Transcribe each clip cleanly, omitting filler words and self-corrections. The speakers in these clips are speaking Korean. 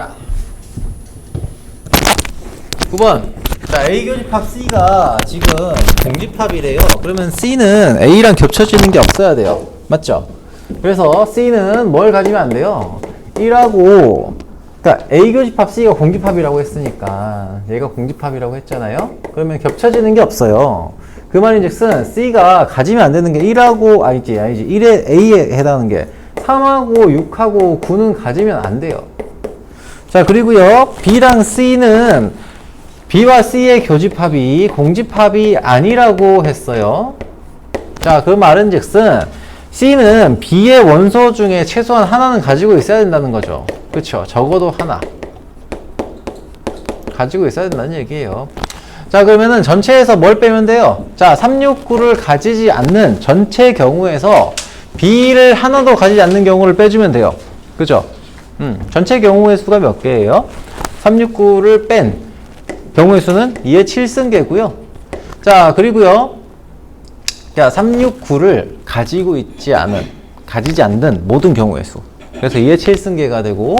자, 9번. 자, A 교집합 C가 지금 공집합이래요. 그러면 C는 A랑 겹쳐지는 게 없어야 돼요. 맞죠? 그래서 C는 뭘 가지면 안 돼요? 1하고, 그러니까 A 교집합 C가 공집합이라고 했으니까 얘가 공집합이라고 했잖아요. 그러면 겹쳐지는 게 없어요. 그 말인즉슨 C가 가지면 안 되는 게 1하고 아니지 1에 A에 해당하는 게 3하고 6하고 9는 가지면 안 돼요. 자, 그리고요 B랑 C는 B와 C의 교집합이 공집합이 아니라고 했어요. 자, 그 말은즉슨 C는 B의 원소 중에 최소한 하나는 가지고 있어야 된다는 거죠. 그쵸? 적어도 하나 가지고 있어야 된다는 얘기예요. 자, 그러면은 전체에서 뭘 빼면 돼요? 자, 369를 가지지 않는 전체 경우에서 B를 하나도 가지지 않는 경우를 빼주면 돼요. 그죠? 전체 경우의 수가 몇 개예요? 369를 뺀 경우의 수는 2의 7승계고요. 자, 그리고요. 자, 369를 가지지 않는 모든 경우의 수. 그래서 2의 7승계가 되고,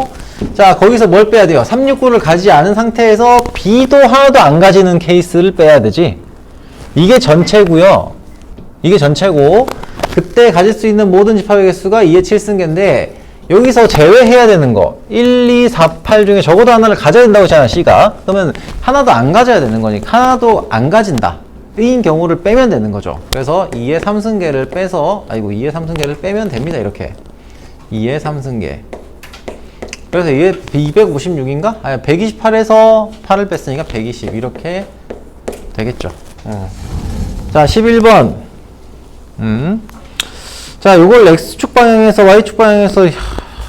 자, 거기서 뭘 빼야 돼요? 369를 가지지 않은 상태에서 B도 하나도 안 가지는 케이스를 빼야 되지. 이게 전체고요. 이게 전체고, 그때 가질 수 있는 모든 집합의 개수가 2의 7승계인데, 여기서 제외해야 되는 거 1, 2, 4, 8 중에 적어도 하나를 가져야 된다고 했잖아, C가. 그러면 하나도 안 가져야 되는 거니까 하나도 안 가진다 인 경우를 빼면 되는 거죠. 그래서 2의 3승계를 빼서 2의 3승계를 빼면 됩니다. 이렇게 2의 3승계. 그래서 2의 256인가? 아니 128에서 8을 뺐으니까 120 이렇게 되겠죠. 자, 11번. 자, 요걸 X축 방향에서 Y축 방향에서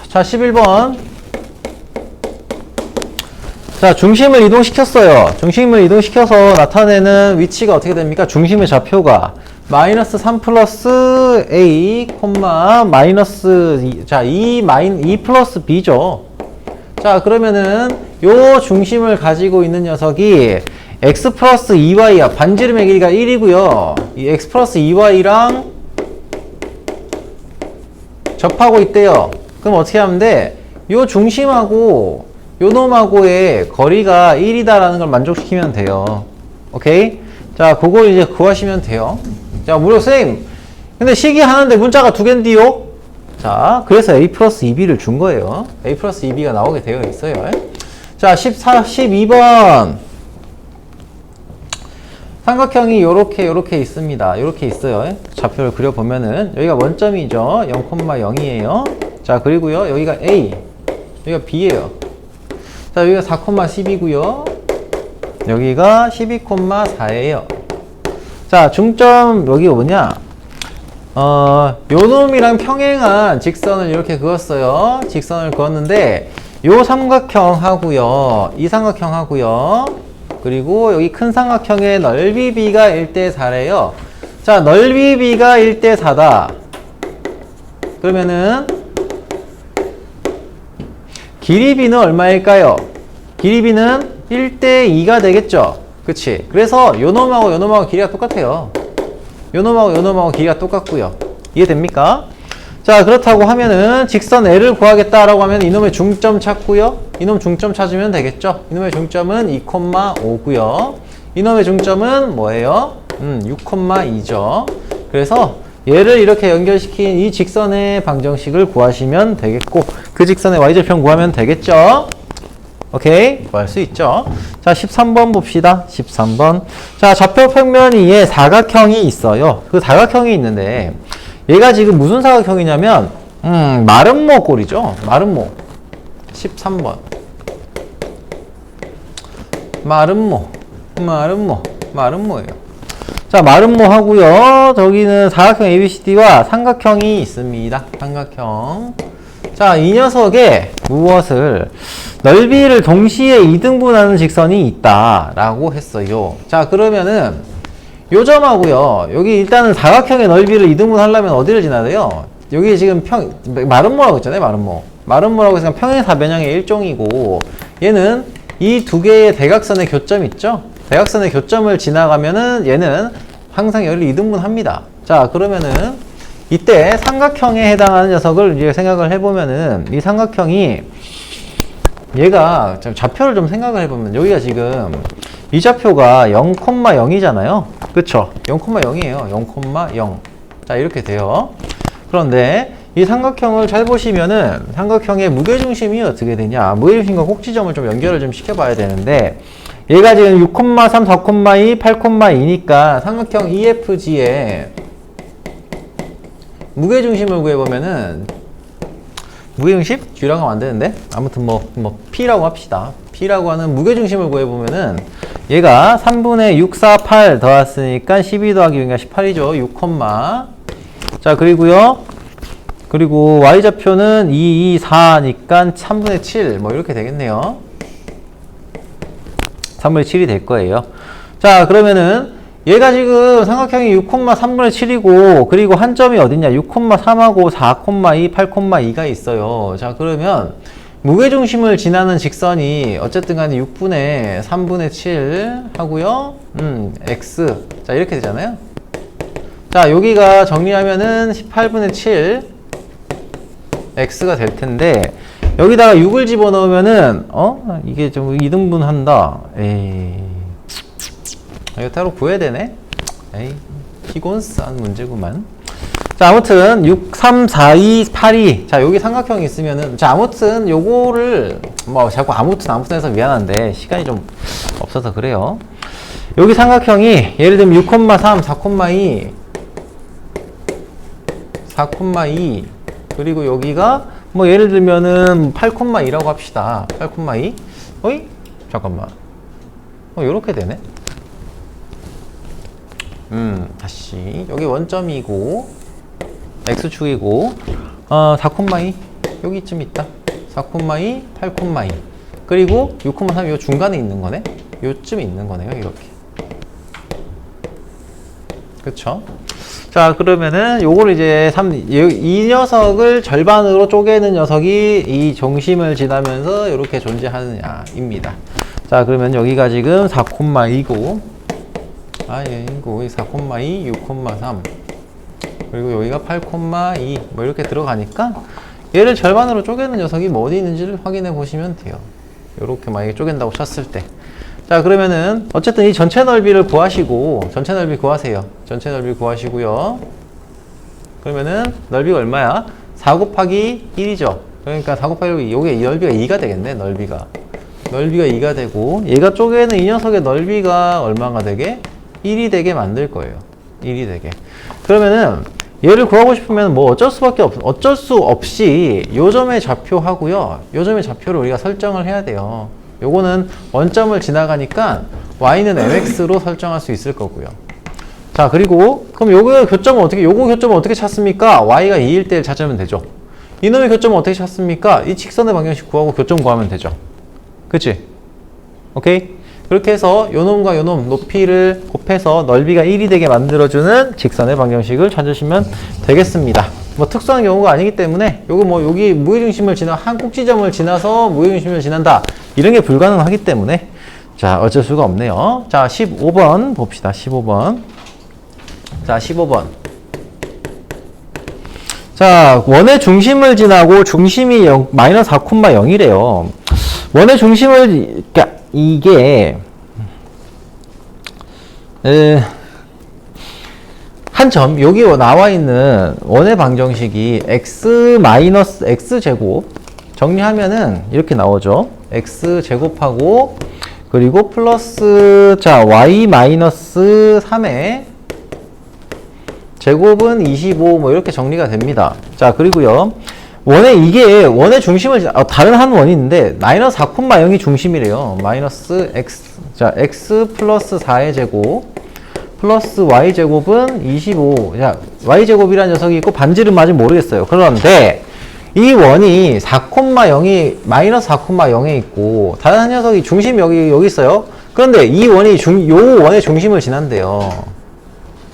자, 11번. 자, 중심을 이동시켰어요. 중심을 이동시켜서 나타내는 위치가 어떻게 됩니까? 중심의 좌표가 마이너스 3 플러스 A, 마이너스 2, 자, 2 플러스 B죠. 자, 그러면은 요 중심을 가지고 있는 녀석이 X 플러스 2Y야. 반지름의 길이가 1이고요. 이 X 플러스 2Y랑 접하고 있대요. 그럼 어떻게 하면 돼? 요 중심하고 요 놈하고의 거리가 1이다라는 걸 만족시키면 돼요. 오케이? 자, 그걸 이제 구하시면 돼요. 자, 무려 쌤, 근데 식이 하나인데 문자가 두 개인데요? 자, 그래서 A 플러스 2B를 준 거예요. A 플러스 2B가 나오게 되어 있어요. 자, 12번. 삼각형이 요렇게 있습니다. 요렇게 있어요. 좌표를 그려보면은, 여기가 원점이죠. 0,0이에요. 자, 그리고요, 여기가 A, 여기가 B예요. 자, 여기가 4,10이고요. 여기가 12,4예요. 자, 중점 여기가 뭐냐? 요 놈이랑 평행한 직선을 이렇게 그었어요. 직선을 그었는데 요 삼각형하고요, 이 삼각형하고요, 그리고 여기 큰 삼각형의 넓이 B가 1대4래요. 자, 넓이 B가 1대4다. 그러면은 길이 B는 얼마일까요? 길이 B는 1대2가 되겠죠? 그치? 그래서 요 놈하고 길이가 똑같아요. 요 놈하고 길이가 똑같고요. 이해됩니까? 자, 그렇다고 하면은 직선 L을 구하겠다라고 하면 이놈의 중점 찾고요. 이놈 중점 찾으면 되겠죠? 이놈의 중점은 2,5고요. 이놈의 중점은 뭐예요? 6,2죠. 그래서 얘를 이렇게 연결시킨 이 직선의 방정식을 구하시면 되겠고, 그 직선의 y절편 구하면 되겠죠? 오케이? 구할 수 있죠? 자, 13번 봅시다. 13번. 자, 좌표 평면 위에 사각형이 있어요. 그 사각형이 있는데, 얘가 지금 무슨 사각형이냐면, 마름모 꼴이죠? 마름모. 13번. 마름모예요. 자, 마름모 하고요. 저기는 사각형 ABCD와 삼각형이 있습니다. 삼각형. 자, 이 녀석에 무엇을 넓이를 동시에 2등분하는 직선이 있다라고 했어요. 자, 그러면은 요 점하고요, 여기 일단은 사각형의 넓이를 2등분 하려면 어디를 지나야 돼요? 여기 지금 마름모라고 했잖아요. 마름모라고 해서 평행사변형의 일종이고, 얘는 이 두 개의 대각선의 교점 있죠? 대각선의 교점을 지나가면은 얘는 항상 여기를 2등분 합니다. 자, 그러면은 이때 삼각형에 해당하는 녀석을 이제 생각을 해보면은 이 삼각형이 얘가 좌표를 좀 생각을 해보면 여기가 지금 이 좌표가 0,0이잖아요. 그쵸? 0,0이에요. 0,0. 자, 이렇게 돼요. 그런데 이 삼각형을 잘 보시면은 삼각형의 무게중심이 어떻게 되냐? 무게중심과 꼭지점을 좀 연결을 좀 시켜봐야 되는데 얘가 지금 6,3, 4,2, 8,2니까 삼각형 EFG의 무게중심을 구해보면은 무게중심? G라고 하면 안 되는데 아무튼 뭐 P라고 합시다. P라고 하는 무게중심을 구해보면은 얘가 3분의 6, 4, 8 더했으니까 12 더하기 6이니까 18이죠. 6, 자, 그리고 Y좌표는 2, 2, 4니까 3분의 7 뭐 이렇게 되겠네요. 3분의 7이 될 거예요. 자, 그러면은 얘가 지금 삼각형이 6,3분의 7이고 그리고 한 점이 어딨냐? 6,3하고 4,2, 8,2가 있어요. 자, 그러면 무게중심을 지나는 직선이 어쨌든 간에 6분의 3분의 7 하고요. x. 자, 이렇게 되잖아요. 자, 여기가 정리하면은 18분의 7 x가 될 텐데 여기다가 6을 집어넣으면은 이게 좀 이등분 한다. 에이. 이거 따로 구해야 되네. 에이. 피곤스한 문제구만. 자, 아무튼 6, 3, 4, 2, 8, 2. 자, 여기 삼각형이 있으면은 자, 아무튼 요거를 뭐 자꾸 아무튼 해서 미안한데 시간이 좀 없어서 그래요. 여기 삼각형이 예를 들면 6,3, 4,2 4,2 그리고 여기가 뭐 예를 들면은 8,2라고 합시다. 8,2 어이? 잠깐만. 요렇게 되네. 다시 여기 원점이고 x축이고 4,2 여기쯤 있다. 4,2 8,2 그리고 6,3 요 중간에 있는 거네. 요쯤에 있는 거네요. 이렇게. 그쵸? 자, 그러면은 요거를 이제 이 녀석을 절반으로 쪼개는 녀석이 이 중심을 지나면서 이렇게 존재하느냐입니다. 자, 그러면 여기가 지금 4,2고 4,2, 6,3 그리고 여기가 8,2 뭐 이렇게 들어가니까 얘를 절반으로 쪼개는 녀석이 뭐 어디 있는지를 확인해 보시면 돼요. 이렇게 만약에 쪼갠다고 쳤을 때. 자, 그러면은 어쨌든 이 전체 넓이를 구하시고 전체 넓이 구하세요. 전체 넓이 구하시고요. 그러면은 넓이가 얼마야? 4 곱하기 1이죠. 그러니까 4 곱하기 1, 요게 넓이가 2가 되겠네. 넓이가 2가 되고 얘가 쪼개는 이 녀석의 넓이가 얼마가 되게? 1이 되게 만들 거예요. 1이 되게. 그러면은 얘를 구하고 싶으면 뭐 어쩔 수 없이 요점의 좌표하고요. 요점의 좌표를 우리가 설정을 해야 돼요. 요거는 원점을 지나가니까 y는 mx로 설정할 수 있을 거고요. 자, 그리고 그럼 요거 교점은 어떻게 찾습니까? y가 2일 때를 찾으면 되죠. 이놈의 교점은 어떻게 찾습니까? 이 직선의 방정식 구하고 교점 구하면 되죠. 그치? 오케이? 그렇게 해서 요놈과 요놈 높이를 곱해서 넓이가 1이 되게 만들어주는 직선의 방정식을 찾으시면 되겠습니다. 뭐 특수한 경우가 아니기 때문에 요거 뭐 여기 무게중심을 한 꼭지점을 지나서 무게중심을 지난다 이런 게 불가능하기 때문에 자, 어쩔 수가 없네요. 자, 15번 봅시다. 15번. 자, 15번. 자, 원의 중심을 지나고 중심이 마이너스 4,0이래요. 원의 중심을, 그러니까 이게 한 점, 여기 나와 있는 원의 방정식이 x 마이너스 x 제곱 정리하면은 이렇게 나오죠. x 제곱하고 그리고 플러스 자 y 마이너스 3의 제곱은 25 뭐 이렇게 정리가 됩니다. 자, 그리고요. 원의 중심을 다른 한 원이 있는데 마이너스 4,0이 중심이래요. 마이너스 x 자 x 플러스 4의 제곱 플러스 y 제곱은 25. 자, y 제곱이라는 녀석이 있고 반지름 맞으면 모르겠어요. 그런데 이 원이 4,0이 마이너스 4,0에 있고 다른 한 녀석이 중심 여기 있어요. 그런데 이 원이 요 원의 중심을 지난대요.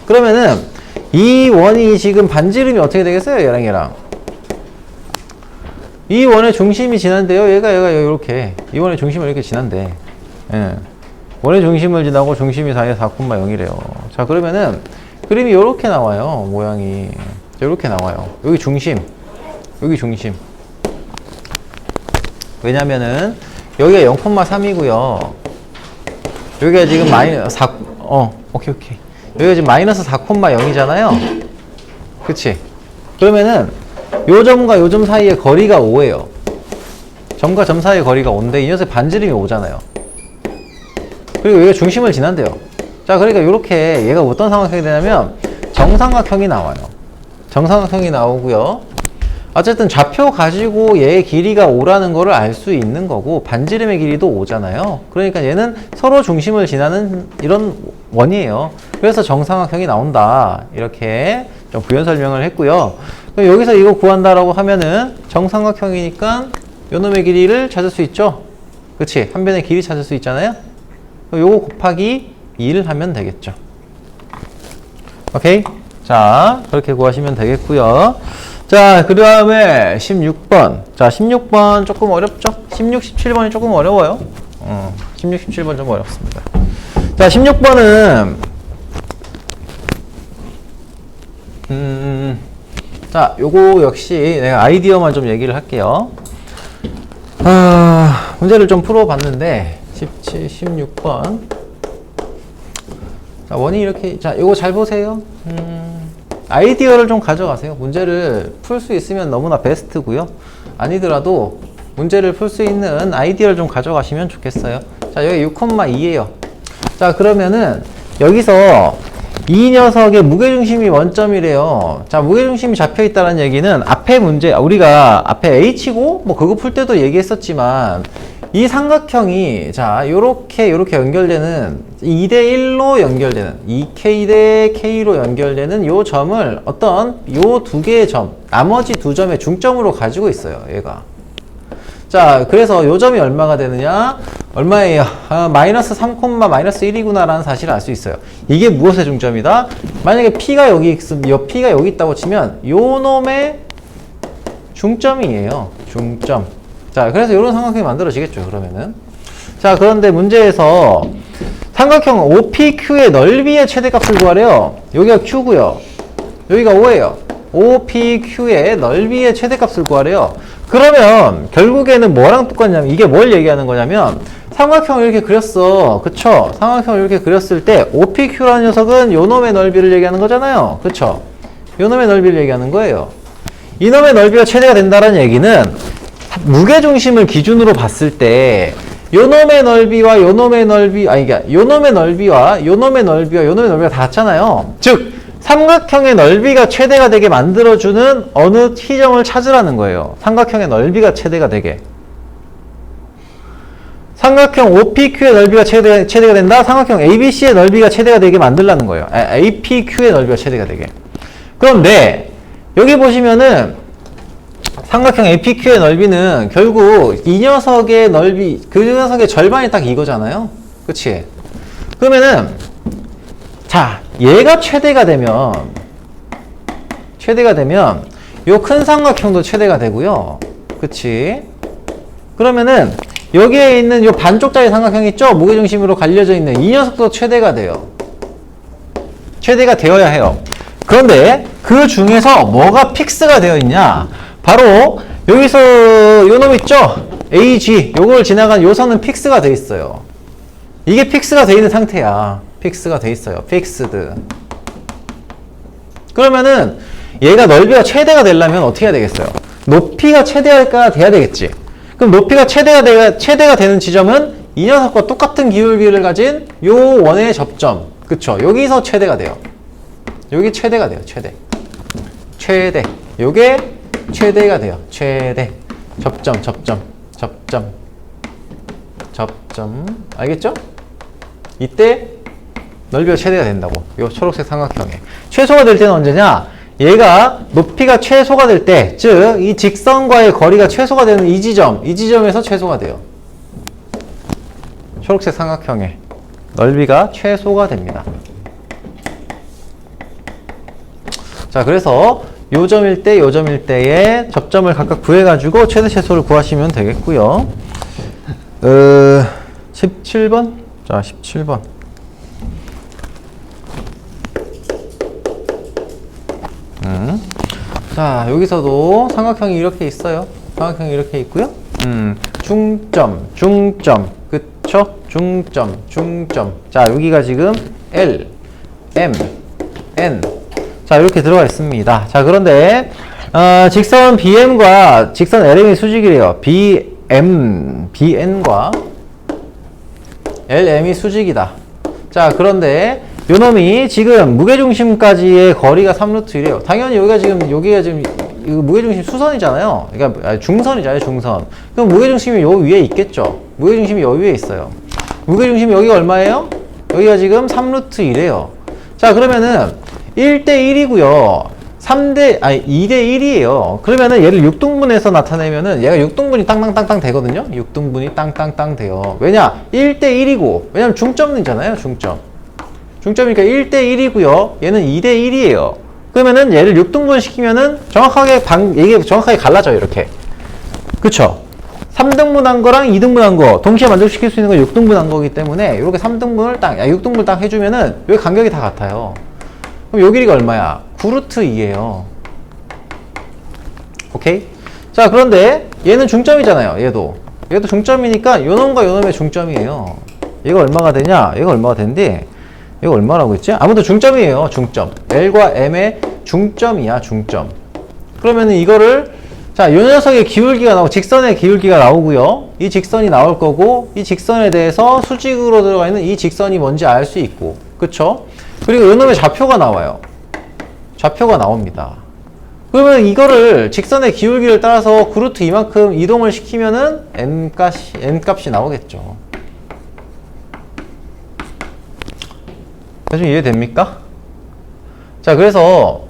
그러면은 이 원이 지금 반지름이 어떻게 되겠어요? 얘랑 이 원의 중심이 지난데요. 얘가 이렇게 이 원의 중심을 이렇게 지난대. 예. 원의 중심을 지나고 중심이 사이에 4,0이래요. 자, 그러면은 그림이 이렇게 나와요. 모양이 이렇게 나와요. 여기 중심. 왜냐면은 여기가 0,3이고요. 여기가 지금 마이너스 4, 오케이. 여기가 지금 마이너스 4,0이잖아요. 그치? 그러면은 요 점과 요 점 사이의 거리가 5예요. 점과 점 사이의 거리가 5인데 이 녀석의 반지름이 5잖아요. 그리고 여기가 중심을 지난대요. 자, 그러니까 이렇게 얘가 어떤 삼각형이 되냐면 정삼각형이 나와요. 정삼각형이 나오고요. 어쨌든 좌표 가지고 얘의 길이가 5라는 거를 알 수 있는 거고 반지름의 길이도 5잖아요. 그러니까 얘는 서로 중심을 지나는 이런 원이에요. 그래서 정삼각형이 나온다. 이렇게 좀 부연 설명을 했고요. 그럼 여기서 이거 구한다라고 하면은 정삼각형이니까 요놈의 길이를 찾을 수 있죠. 그치? 한 변의 길이 찾을 수 있잖아요. 요거 곱하기 2를 하면 되겠죠. 오케이? 자, 그렇게 구하시면 되겠고요. 자, 그 다음에 16번. 자, 16번 조금 어렵죠? 16, 17번이 조금 어려워요. 16, 17번 좀 어렵습니다. 자, 16번은 자, 요거 역시 내가 아이디어만 좀 얘기를 할게요. 문제를 좀 풀어봤는데 17, 16번. 자, 원이 이렇게, 자, 요거 잘 보세요. 아이디어를 좀 가져가세요. 문제를 풀 수 있으면 너무나 베스트고요. 아니더라도 문제를 풀 수 있는 아이디어를 좀 가져가시면 좋겠어요. 자, 여기 6,2예요. 자, 그러면은 여기서 이 녀석의 무게중심이 원점이래요. 자, 무게중심이 잡혀있다는 얘기는 앞에 문제, 우리가 앞에 H고 뭐 그거 풀 때도 얘기했었지만 이 삼각형이 자, 요렇게 연결되는 2대1로 연결되는 2K 대 K로 연결되는 요 점을 어떤 요 두 개의 점, 나머지 두 점의 중점으로 가지고 있어요, 얘가. 자, 그래서 요 점이 얼마가 되느냐? 얼마예요? 마이너스 3, 마이너스 1이구나 라는 사실을 알 수 있어요. 이게 무엇의 중점이다? 만약에 P가 여기 있으면, P가 여기 있다고 치면 요 놈의 중점이에요. 중점. 자, 그래서 이런 삼각형이 만들어지겠죠, 그러면은. 자, 그런데 문제에서 삼각형 OPQ의 넓이의 최대값을 구하래요. 여기가 Q고요. 여기가 O예요. OPQ의 넓이의 최대값을 구하래요. 그러면 결국에는 뭐랑 똑같냐면 이게 뭘 얘기하는 거냐면 삼각형을 이렇게 그렸어. 그쵸? 삼각형을 이렇게 그렸을 때 OPQ라는 녀석은 요놈의 넓이를 얘기하는 거잖아요. 그쵸? 요놈의 넓이를 얘기하는 거예요. 이놈의 넓이가 최대가 된다는 얘기는 무게중심을 기준으로 봤을 때 요놈의 넓이와 요놈의 넓이, 아니, 그러니까 요놈의 넓이와 요놈의 넓이와 요놈의 넓이가 다 같잖아요. 즉, 삼각형의 넓이가 최대가 되게 만들어주는 어느 T점을 찾으라는 거예요. 삼각형의 넓이가 최대가 되게. 삼각형 OPQ의 넓이가 최대가 된다? 삼각형 ABC의 넓이가 최대가 되게 만들라는 거예요. APQ의 넓이가 최대가 되게. 그런데, 여기 보시면은 삼각형 APQ의 넓이는 결국 이 녀석의 넓이, 그 녀석의 절반이 딱 이거잖아요. 그치? 그러면은, 자, 얘가 최대가 되면 요 큰 삼각형도 최대가 되고요. 그치? 그러면은, 여기에 있는 요 반쪽짜리 삼각형 있죠? 무게중심으로 갈려져 있는 이 녀석도 최대가 돼요. 최대가 되어야 해요. 그런데 그 중에서 뭐가 픽스가 되어 있냐? 바로 여기서 요 놈 있죠? AG 요걸 지나간 요 선은 픽스가 돼 있어요. 이게 픽스가 돼 있는 상태야. 픽스가 돼 있어요. 픽스드. 그러면은 얘가 넓이가 최대가 되려면 어떻게 해야 되겠어요? 높이가 최대가 돼야 되겠지. 그럼 높이가 최대가 되는 지점은 이 녀석과 똑같은 기울기를 가진 요 원의 접점. 그쵸? 여기서 최대가 돼요. 여기 최대가 돼요. 최대. 요게 최대가 돼요. 최대. 접점. 알겠죠? 이때 넓이가 최대가 된다고. 요 초록색 삼각형에. 최소가 될 때는 언제냐? 얘가 높이가 최소가 될 때, 즉, 이 직선과의 거리가 최소가 되는 이 지점에서 최소가 돼요. 초록색 삼각형에 넓이가 최소가 됩니다. 자, 그래서 요점일 때의 접점을 각각 구해가지고 최대 최소를 구하시면 되겠고요. 17번? 자, 17번. 자, 여기서도 삼각형이 이렇게 있어요. 삼각형이 이렇게 있고요. 중점. 그쵸? 중점. 자, 여기가 지금 L, M, N. 자, 이렇게 들어가 있습니다. 자, 그런데, 직선 BM과 직선 LM이 수직이래요. BN과 LM이 수직이다. 자, 그런데, 요 놈이 지금 무게중심까지의 거리가 3루트이래요. 당연히 여기가 지금 이거 무게중심 수선이잖아요. 그러니까 중선이잖아요, 중선. 그럼 무게중심이 요 위에 있겠죠. 무게중심이 요 위에 있어요. 무게중심이 여기가 얼마예요? 여기가 지금 3루트 1이에요. 자, 그러면은 1대1이고요. 2대1이에요. 그러면은 얘를 6등분해서 나타내면은 얘가 6등분이 땅땅땅땅 되거든요. 6등분이 땅땅땅 돼요. 왜냐? 1대1이고. 왜냐면 중점이잖아요, 중점이니까 1대1이고요. 얘는 2대1이에요. 그러면은 얘를 6등분 시키면은 이게 정확하게 갈라져요, 이렇게. 그쵸? 3등분한 거랑 2등분한 거 동시에 만족시킬 수 있는 건 6등분한 거기 때문에 이렇게 6등분을 딱 해주면은 여기 간격이 다 같아요. 그럼 요 길이가 얼마야? 9루트 2예요. 오케이? 자, 그런데 얘는 중점이잖아요, 얘도 중점이니까 요놈과 요놈의 중점이에요. 얘가 얼마가 되냐? 얘가 얼마가 되는데 이거 얼마라고 했지? 아무튼 중점이에요. 중점. L과 M의 중점이야. 중점. 그러면은 이거를 자, 요 녀석의 기울기가 나오고 직선의 기울기가 나오고요. 이 직선이 나올 거고 이 직선에 대해서 수직으로 들어가 있는 이 직선이 뭔지 알 수 있고 그쵸? 그리고 요 놈의 좌표가 나와요. 좌표가 나옵니다. 그러면 이거를 직선의 기울기를 따라서 구루트 이만큼 이동을 시키면은 N값이 나오겠죠. 대충 이해됩니까? 자, 그래서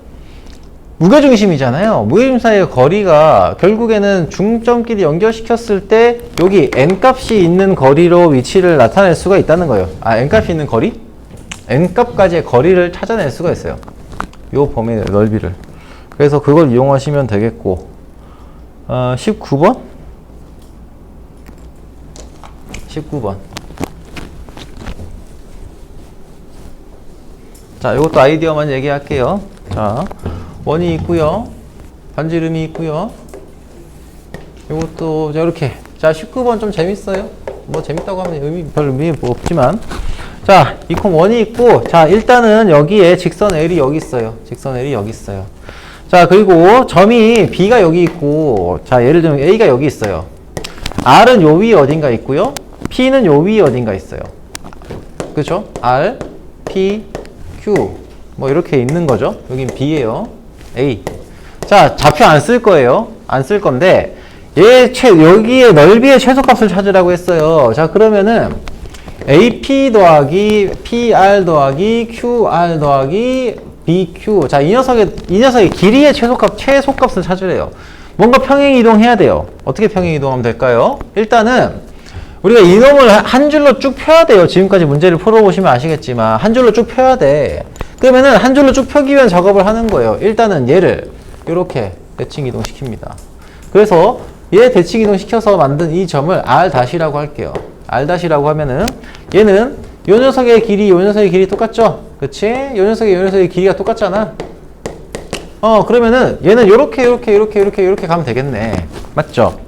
무게중심이잖아요. 무게중심 사이의 거리가 결국에는 중점끼리 연결시켰을 때 여기 N값이 있는 거리로 위치를 나타낼 수가 있다는 거예요. N값이 있는 거리? N값까지의 거리를 찾아낼 수가 있어요. 요 범위의 넓이를. 그래서 그걸 이용하시면 되겠고 19번? 자, 이것도 아이디어만 얘기할게요. 자, 원이 있고요. 반지름이 있고요. 이것도 이렇게. 자, 19번 좀 재밌어요. 뭐 재밌다고 하면 별 의미 없지만. 자, 2,1이 있고, 자, 일단은 여기에 직선 L이 여기 있어요. 자, 그리고 점이 B가 여기 있고, 자, 예를 들면 A가 여기 있어요. R은 요 위에 어딘가 있고요. P는 요 위에 어딘가 있어요. 그쵸? R, P, Q 뭐 이렇게 있는 거죠. 여긴 B예요. A. 자, 좌표 안 쓸 거예요. 안 쓸 건데 여기에 넓이의 최소값을 찾으라고 했어요. 자, 그러면은 AP 더하기 PR 더하기 QR 더하기 BQ. 자, 이 녀석의 길이의 최소값을 찾으래요. 뭔가 평행 이동해야 돼요. 어떻게 평행 이동하면 될까요? 일단은 우리가 이놈을 한 줄로 쭉 펴야 돼요. 지금까지 문제를 풀어보시면 아시겠지만 한 줄로 쭉 펴야 돼. 그러면은 한 줄로 쭉 펴기 위한 작업을 하는 거예요. 일단은 얘를 이렇게 대칭 이동시킵니다. 그래서 얘 대칭 이동시켜서 만든 이 점을 R''라고 할게요. R''라고 하면은 얘는 요 녀석의 길이 똑같죠? 그치? 요 녀석의 길이가 똑같잖아. 그러면은 얘는 이렇게 가면 되겠네. 맞죠?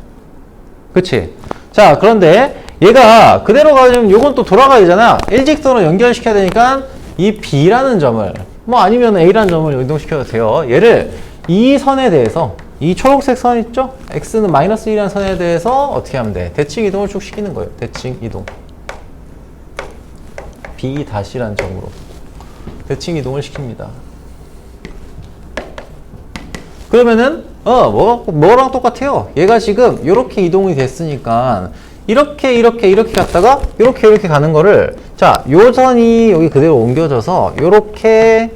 그치? 자, 그런데 얘가 그대로 가면 요건 또 돌아가야 되잖아. 일직선으로 연결시켜야 되니까 이 B라는 점을 뭐 아니면 A라는 점을 이동시켜도 돼요. 얘를 이 선에 대해서 이 초록색 선 있죠? X는 -1이라는 선에 대해서 어떻게 하면 돼? 대칭 이동을 쭉 시키는 거예요. 대칭 이동. B''라는 점으로 대칭 이동을 시킵니다. 그러면은 뭐랑 똑같아요. 얘가 지금 이렇게 이동이 됐으니까 이렇게 갔다가 이렇게 가는 거를 자, 요 선이 여기 그대로 옮겨져서 요렇게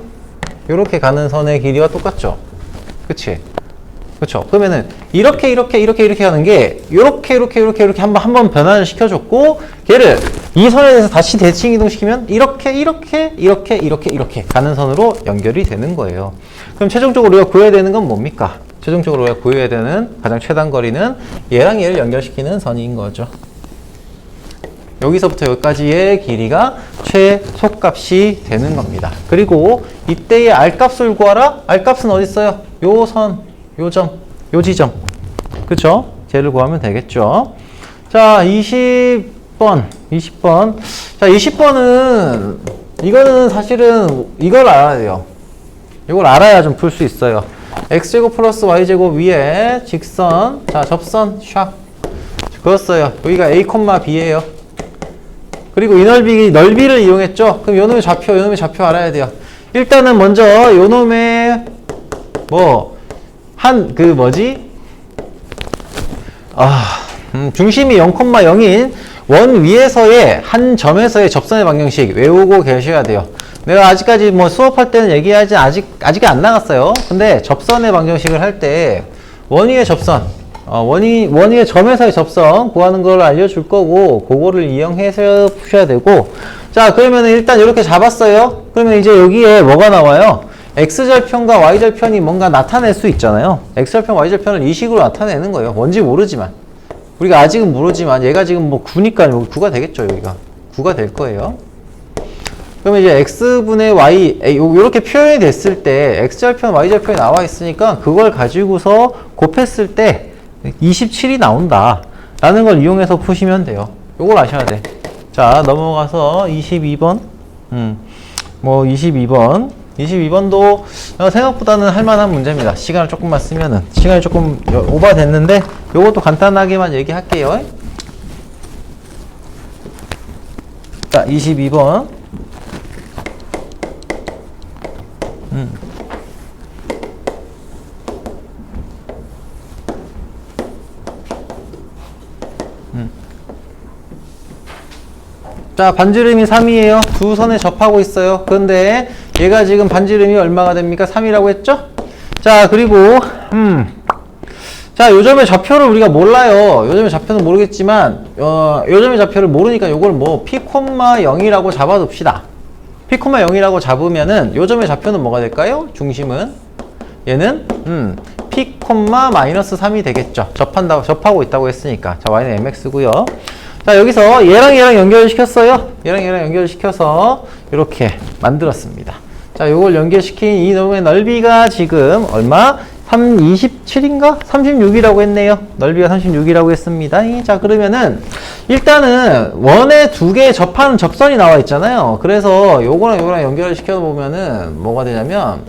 가는 선의 길이와 똑같죠. 그치? 그쵸? 그러면은 이렇게 가는 게 요렇게 한번 변환을 시켜줬고 걔를 이 선에 대해서 다시 대칭 이동시키면 이렇게 가는 선으로 연결이 되는 거예요. 그럼 최종적으로 우리가 구해야 되는 건 뭡니까? 최종적으로 우리가 구해야 되는 가장 최단 거리는 얘랑 얘를 연결시키는 선인 거죠. 여기서부터 여기까지의 길이가 최소값이 되는 겁니다. 그리고 이때의 R값을 구하라? R값은 어디 있어요? 요 선, 요 점, 요 지점. 그쵸? 쟤를 구하면 되겠죠. 자, 20번. 자, 20번은, 이거는 사실은 이걸 알아야 돼요. 이걸 알아야 좀 풀 수 있어요. x제곱 플러스 y제곱 위에 직선, 자, 접선, 샥. 그었어요. 여기가 a, b예요. 그리고 이 넓이를 이용했죠? 그럼 요놈의 좌표 알아야 돼요. 일단은 먼저 요놈의, 중심이 0,0인 원 위에서의 한 점에서의 접선의 방정식 외우고 계셔야 돼요. 내가 아직까지 뭐 수업할 때는 얘기하지 아직 안 나갔어요. 근데 접선의 방정식을 할 때 원위의 접선, 원위의 점에서의 접선 구하는 걸 알려줄 거고 그거를 이용해서 푸셔야 되고. 자, 그러면 일단 이렇게 잡았어요. 그러면 이제 여기에 뭐가 나와요? x절편과 y절편이 뭔가 나타낼 수 있잖아요. x절편, y절편을 이 식으로 나타내는 거예요. 뭔지 모르지만. 우리가 아직은 모르지만 얘가 지금 뭐 9니까 여기 9가 되겠죠. 여기가 9가 될 거예요. 그러면 이제 x분의 y 이렇게 표현이 됐을 때 x절편, y절편이 나와 있으니까 그걸 가지고서 곱했을 때 27이 나온다 라는 걸 이용해서 푸시면 돼요. 요걸 아셔야 돼. 자, 넘어가서 22번. 22번도 생각보다는 할만한 문제입니다. 시간을 조금만 쓰면은. 시간이 조금 오버됐는데 요것도 간단하게만 얘기할게요. 자, 22번. 자, 반지름이 3이에요. 두 선에 접하고 있어요. 그런데 얘가 지금 반지름이 얼마가 됩니까? 3이라고 했죠? 자, 그리고 자, 요점의 좌표를 우리가 몰라요. 요점의 좌표는 모르겠지만 요점의 좌표를 모르니까 요걸 뭐 p, 0이라고 잡아둡시다. p, 0이라고 잡으면은 요점의 좌표는 뭐가 될까요? 중심은 얘는 p, 마이너스 3이 되겠죠. 접하고 있다고 했으니까. 자, y는 mx고요. 자, 여기서 얘랑 연결시켰어요. 얘랑 연결시켜서 이렇게 만들었습니다. 자, 요걸 연결시킨 이 놈의 넓이가 지금 얼마? 27인가? 36이라고 했네요. 넓이가 36이라고 했습니다. 자, 그러면은 일단은 원에 두 개 접하는 접선이 나와 있잖아요. 그래서 요거랑 연결을 시켜보면은 뭐가 되냐면,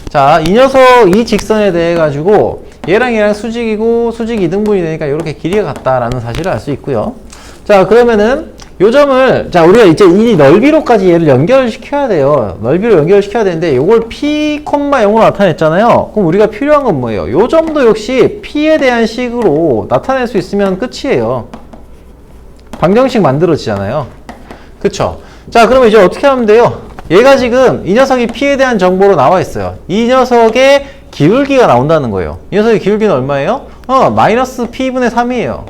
자, 이 직선에 대해 가지고 얘랑 수직이고 수직 이등분이 되니까 이렇게 길이가 같다라는 사실을 알 수 있고요. 자, 그러면은 요 점을, 자, 우리가 이제 이 넓이로까지 얘를 연결시켜야 돼요. 넓이로 연결시켜야 되는데 요걸 p, 0으로 나타냈잖아요. 그럼 우리가 필요한 건 뭐예요? 요 점도 역시 p에 대한 식으로 나타낼 수 있으면 끝이에요. 방정식 만들어지잖아요. 그쵸? 자, 그러면 이제 어떻게 하면 돼요? 얘가 지금 이 녀석이 p에 대한 정보로 나와 있어요. 이 녀석의 기울기가 나온다는 거예요. 이 녀석의 기울기는 얼마예요? 마이너스 p분의 3이에요.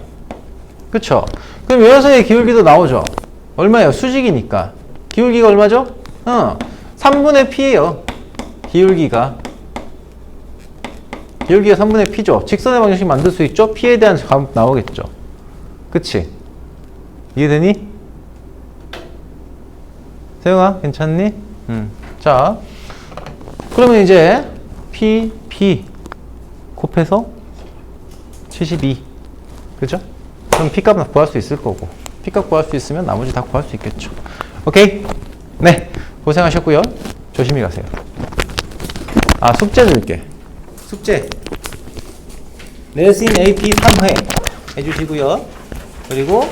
그쵸? 그럼 이 녀석의 기울기도 나오죠. 얼마예요? 수직이니까. 기울기가 얼마죠? 3분의 p예요. 기울기가 3분의 p죠. 직선의 방정식 만들 수 있죠? p에 대한 값 나오겠죠. 그치? 이해되니? 세영아, 괜찮니? 자, 그러면 이제 p 곱해서 72. 그죠? 그럼 P값 구할 수 있을 거고, P값 구할 수 있으면 나머지 다 구할 수 있겠죠. 오케이? 네, 고생하셨고요. 조심히 가세요. 아, 숙제 줄게. 숙제. 레슨 AP 3회 해주시고요. 그리고